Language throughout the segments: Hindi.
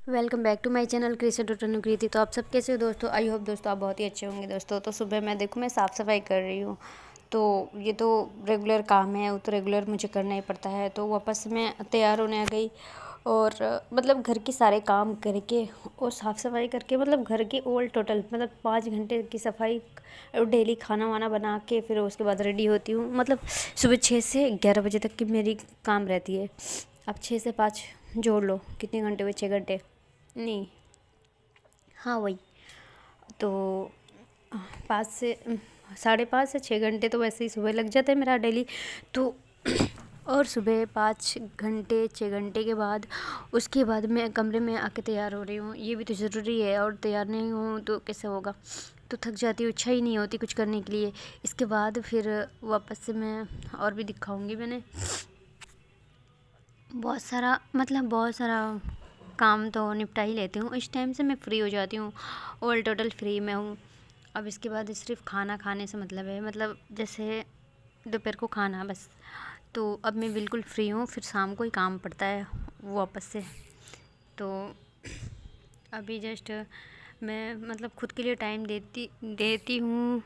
Welcome back to my channel creation to Kriti. तो आप सब कैसे हो दोस्तों? आई होप दोस्तों आप बहुत ही अच्छे होंगे दोस्तों। तो सुबह मैं साफ़ सफाई कर रही हूँ। तो ये तो रेगुलर काम है, वो तो रेगुलर मुझे करना ही पड़ता है। तो वापस मैं तैयार होने आ गई और मतलब घर के सारे काम करके और साफ़ सफाई करके मतलब घर की ऑल टोटल मतलब 5 घंटे की सफाई और डेली खाना वाना बना के फिर उसके बाद रेडी होती हूँ। मतलब सुबह 6 से 11 बजे तक की मेरी काम रहती है। अब 6 से 5 जोड़ लो, कितने घंटे हुए? 6 घंटे नहीं, हाँ वही। तो 5 से 5.5 से 6 घंटे तो वैसे ही सुबह लग जाता है मेरा डेली। तो और सुबह 5 घंटे 6 घंटे के बाद उसके बाद मैं कमरे में आके तैयार हो रही हूँ। ये भी तो ज़रूरी है, और तैयार नहीं हूँ तो कैसे होगा? तो थक जाती हूँ, इच्छा ही नहीं होती कुछ करने के लिए। इसके बाद फिर वापस से मैं और भी दिखाऊंगी। मैंने बहुत सारा काम तो निपटा ही लेती हूँ। इस टाइम से मैं फ्री हो जाती हूँ, ऑल टोटल फ्री में हूँ। अब इसके बाद सिर्फ खाना खाने से मतलब है, मतलब जैसे दोपहर को खाना बस। तो अब मैं बिल्कुल फ्री हूँ, फिर शाम को ही काम पड़ता है वापस से। तो अभी जस्ट मैं मतलब खुद के लिए टाइम देती हूँ।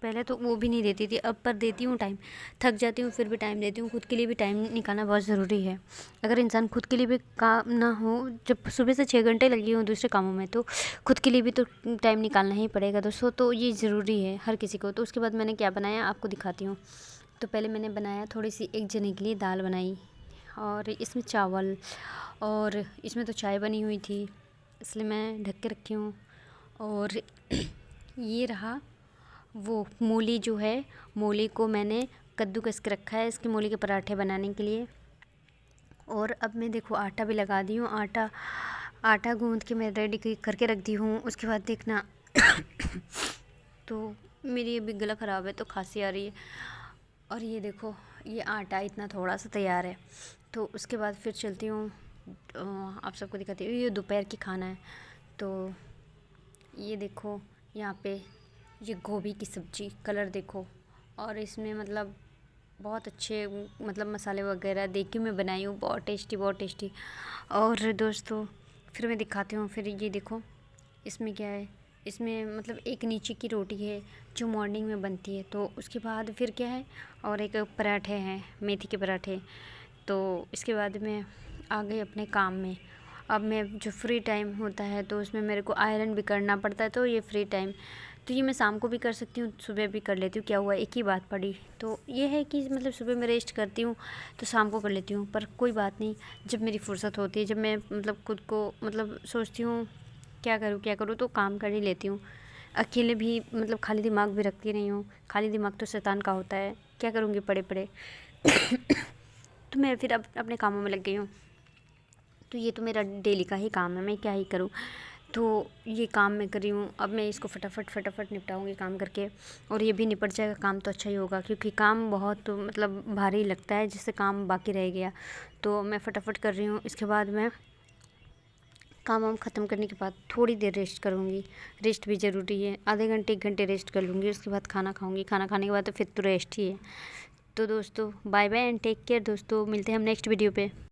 पहले तो वो भी नहीं देती थी, अब पर देती हूँ टाइम। थक जाती हूँ फिर भी टाइम देती हूँ। खुद के लिए भी टाइम निकालना बहुत ज़रूरी है। अगर इंसान खुद के लिए भी काम ना हो, जब सुबह से 6 घंटे लगी हूँ दूसरे कामों में, तो खुद के लिए भी तो टाइम निकालना ही पड़ेगा दोस्तों। तो ये ज़रूरी है हर किसी को। तो उसके बाद मैंने क्या बनाया आपको दिखाती हूँ। तो पहले मैंने बनाया थोड़ी सी एक जने के लिए दाल बनाई, और इसमें चावल, और इसमें तो चाय बनी हुई थी इसलिए मैं ढक के रखी हूँ। और ये रहा वो मूली जो है, मूली को मैंने कद्दूकस के रखा है इसके मूली के पराठे बनाने के लिए। और अब मैं देखो आटा भी लगा दी हूँ। आटा गूंद के मैं रेडी करके रख दी हूँ। उसके बाद देखना तो मेरी अभी गला ख़राब है तो खांसी आ रही है। और ये देखो, ये आटा इतना थोड़ा सा तैयार है। तो उसके बाद फिर चलती हूँ, आप सबको दिखाती हूँ। ये दोपहर की खाना है। तो ये देखो यहाँ पे ये गोभी की सब्ज़ी, कलर देखो। और इसमें मतलब बहुत अच्छे मतलब मसाले वगैरह देखी मैं बनाई हूँ, बहुत टेस्टी बहुत टेस्टी। और दोस्तों फिर मैं दिखाती हूँ। फिर ये देखो इसमें क्या है, इसमें मतलब एक नीचे की रोटी है जो मॉर्निंग में बनती है। तो उसके बाद फिर क्या है, और एक पराठे हैं, मेथी के पराठे। तो इसके बाद मैं आ गई अपने काम में। अब मैं जो फ्री टाइम होता है तो उसमें मेरे को आयरन भी करना पड़ता है। तो ये फ्री टाइम तो ये मैं शाम को भी कर सकती हूँ, सुबह भी कर लेती हूँ। क्या हुआ, एक ही बात पड़ी। तो ये है कि मतलब सुबह मैं रेस्ट करती हूँ तो शाम को कर लेती हूँ। पर कोई बात नहीं, जब मेरी फुर्सत होती है, जब मैं मतलब खुद को मतलब सोचती हूँ क्या करूँ तो काम कर ही लेती हूँ। अकेले भी मतलब खाली दिमाग भी रखती नहीं हूँ। खाली दिमाग तो शैतान का होता है, क्या करूँगी पड़े पड़े। तो मैं फिर अब अपने कामों में लग गई हूँ। तो ये तो मेरा डेली का ही काम है, मैं क्या ही करूँ। तो ये काम मैं कर रही हूँ। अब मैं इसको फटाफट निपटाऊँगी काम करके, और ये भी निपट जाएगा काम तो अच्छा ही होगा, क्योंकि काम बहुत मतलब भारी लगता है जिससे काम बाकी रह गया। तो मैं फटाफट कर रही हूँ। इसके बाद मैं काम वाम ख़त्म करने के बाद थोड़ी देर रेस्ट करूँगी। रेस्ट भी ज़रूरी है, आधे घंटे 1 घंटे रेस्ट कर लूँगी। उसके बाद खाना खाऊँगी, खाना खाने के बाद तो फिर तो रेस्ट ही है। तो दोस्तों bye bye and take care दोस्तों, मिलते हैं हम नेक्स्ट वीडियो पे।